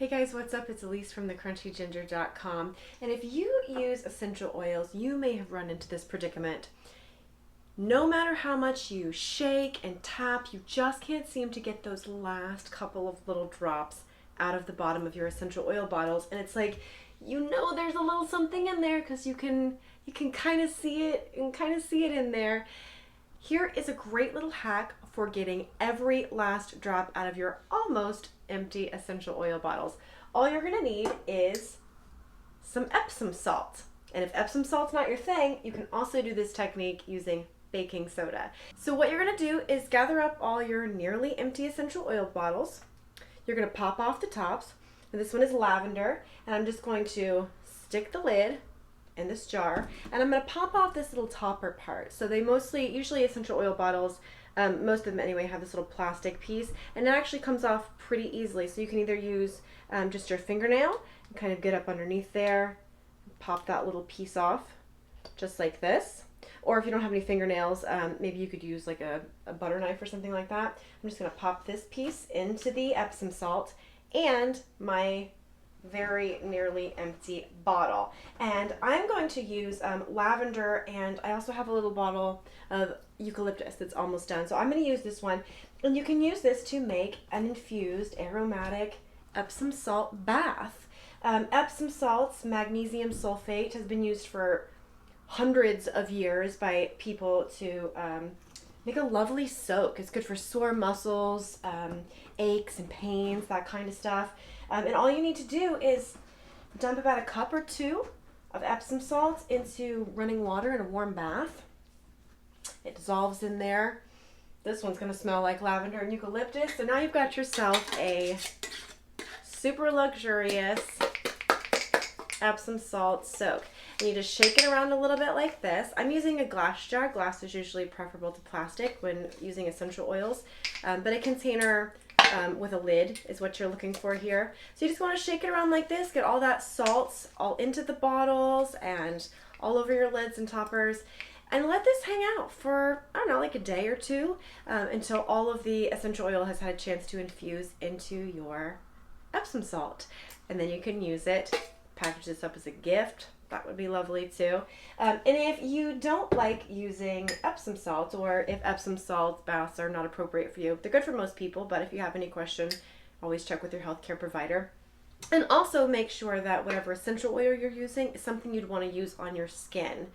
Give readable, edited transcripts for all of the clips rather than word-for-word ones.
Hey guys, what's up? It's Elise from thecrunchyginger.com. And if you use essential oils, you may have run into this predicament. No matter how much you shake and tap, you just can't seem to get those last couple of little drops out of the bottom of your essential oil bottles. And it's like, you know there's a little something in there because you can kind of see it in there. Here is a great little hack for getting every last drop out of your almost empty essential oil bottles. All you're gonna need is some Epsom salt. And if Epsom salt's not your thing, you can also do this technique using baking soda. So what you're gonna do is gather up all your nearly empty essential oil bottles. You're gonna pop off the tops. And this one is lavender, and I'm just going to stick the lid in this jar, and I'm going to pop off this little topper part. So they usually essential oil bottles, most of them anyway, have this little plastic piece, and it actually comes off pretty easily. So you can either use just your fingernail and kind of get up underneath there, pop that little piece off just like this. Or if you don't have any fingernails, maybe you could use like a butter knife or something like that. I'm just going to pop this piece into the Epsom salt and my very nearly empty bottle. And I'm going to use lavender, and I also have a little bottle of eucalyptus that's almost done. So I'm going to use this one, and you can use this to make an infused aromatic Epsom salt bath. Epsom salt's magnesium sulfate has been used for hundreds of years by people to make a lovely soak. It's good for sore muscles, aches and pains, that kind of stuff. And all you need to do is dump about a cup or two of Epsom salt into running water in a warm bath. It dissolves in there. This one's going to smell like lavender and eucalyptus. So now you've got yourself a super luxurious Epsom salt soak. And you just shake it around a little bit like this. I'm using a glass jar. Glass is usually preferable to plastic when using essential oils, but a container with a lid is what you're looking for here. So you just want to shake it around like this, get all that salt all into the bottles and all over your lids and toppers, and let this hang out for, I don't know, like a day or two, until all of the essential oil has had a chance to infuse into your Epsom salt. And then you can use it, package this up as a gift. That would be lovely too. And if you don't like using Epsom salt, or if Epsom salt baths are not appropriate for you, they're good for most people, but if you have any question, always check with your healthcare provider. And also make sure that whatever essential oil you're using is something you'd want to use on your skin,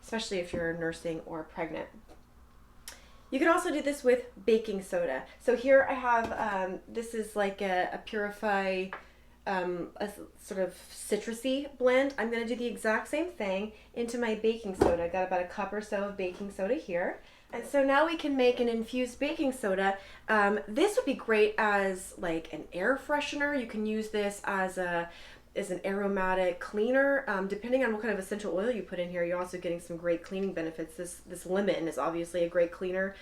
especially if you're nursing or pregnant. You can also do this with baking soda. So here I have, this is like a Purify, a sort of citrusy blend. I'm going to do the exact same thing into my baking soda. I got about a cup or so of baking soda here. And so now we can make an infused baking soda. This would be great as like an air freshener. You can use this as an aromatic cleaner. Depending on what kind of essential oil you put in here, you're also getting some great cleaning benefits. This lemon is obviously a great cleaner.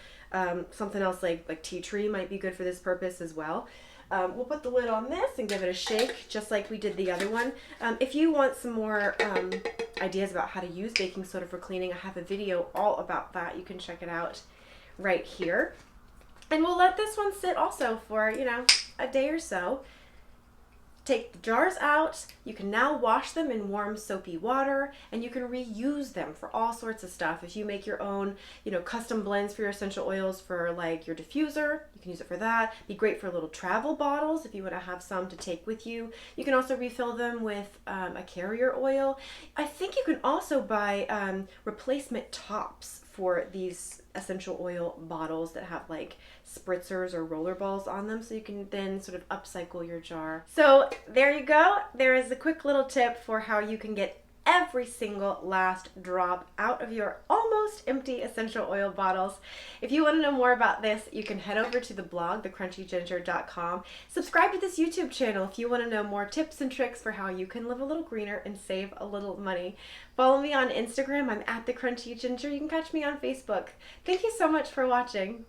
Something else like tea tree might be good for this purpose as well. We'll put the lid on this and give it a shake just like we did the other one. If you want some more ideas about how to use baking soda for cleaning, I have a video all about that. You can check it out right here. And we'll let this one sit also for, a day or so. Take the jars out. You can now wash them in warm soapy water, and you can reuse them for all sorts of stuff. If you make your own, custom blends for your essential oils for like your diffuser, you can use it for that. Be great for little travel bottles if you want to have some to take with you. You can also refill them with a carrier oil. I think you can also buy replacement tops for these essential oil bottles that have like spritzers or roller balls on them, so you can then sort of upcycle your jar. So there you go. There is a quick little tip for how you can get every single last drop out of your almost empty essential oil bottles. If you want to know more about this, you can head over to the blog, thecrunchyginger.com. Subscribe to this YouTube channel if you want to know more tips and tricks for how you can live a little greener and save a little money. Follow me on Instagram. I'm at thecrunchyginger. You can catch me on Facebook. Thank you so much for watching.